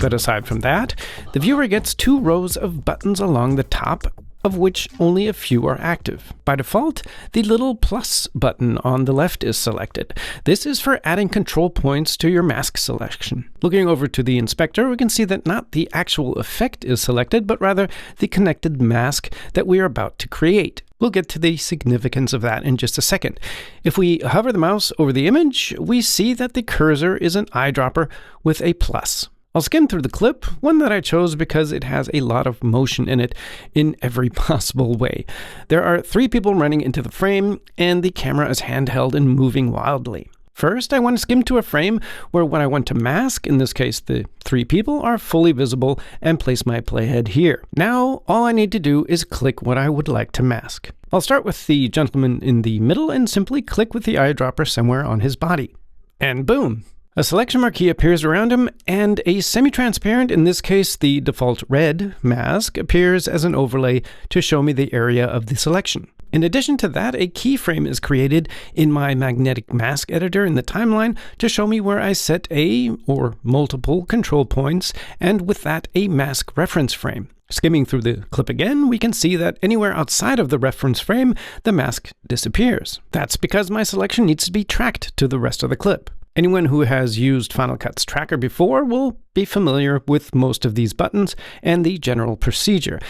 But aside from that, the viewer gets 2 rows of buttons along the top, of which only a few are active. By default, the little plus button on the left is selected. This is for adding control points to your mask selection. Looking over to the inspector, we can see that not the actual effect is selected, but rather the connected mask that we are about to create. We'll get to the significance of that in just a second. If we hover the mouse over the image, we see that the cursor is an eyedropper with a plus. I'll skim through the clip, one that I chose because it has a lot of motion in it in every possible way. There are 3 people running into the frame, and the camera is handheld and moving wildly. First, I want to skim to a frame where what I want to mask, in this case the 3 people, are fully visible, and place my playhead here. Now, all I need to do is click what I would like to mask. I'll start with the gentleman in the middle and simply click with the eyedropper somewhere on his body. And boom! A selection marquee appears around him, and a semi-transparent, in this case the default red, mask appears as an overlay to show me the area of the selection. In addition to that, a keyframe is created in my magnetic mask editor in the timeline to show me where I set a or multiple control points, and with that a mask reference frame. Skimming through the clip again, we can see that anywhere outside of the reference frame, the mask disappears. That's because my selection needs to be tracked to the rest of the clip. Anyone who has used Final Cut's tracker before will be familiar with most of these buttons and the general procedure.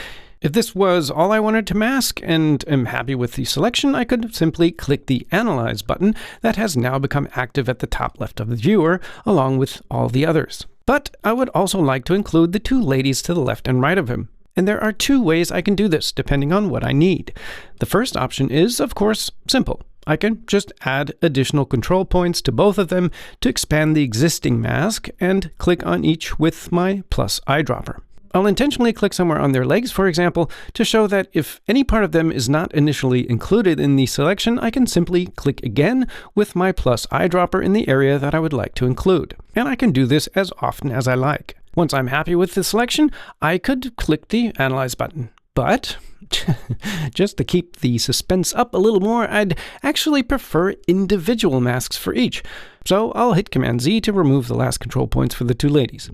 If this was all I wanted to mask and am happy with the selection, I could simply click the Analyze button that has now become active at the top left of the viewer, along with all the others. But I would also like to include the 2 ladies to the left and right of him. And there are 2 ways I can do this, depending on what I need. The first option is, of course, simple. I can just add additional control points to both of them to expand the existing mask and click on each with my plus eyedropper. I'll intentionally click somewhere on their legs, for example, to show that if any part of them is not initially included in the selection, I can simply click again with my plus eyedropper in the area that I would like to include. And I can do this as often as I like. Once I'm happy with the selection, I could click the Analyze button. But just to keep the suspense up a little more, I'd actually prefer individual masks for each. So I'll hit Command Z to remove the last control points for the 2 ladies.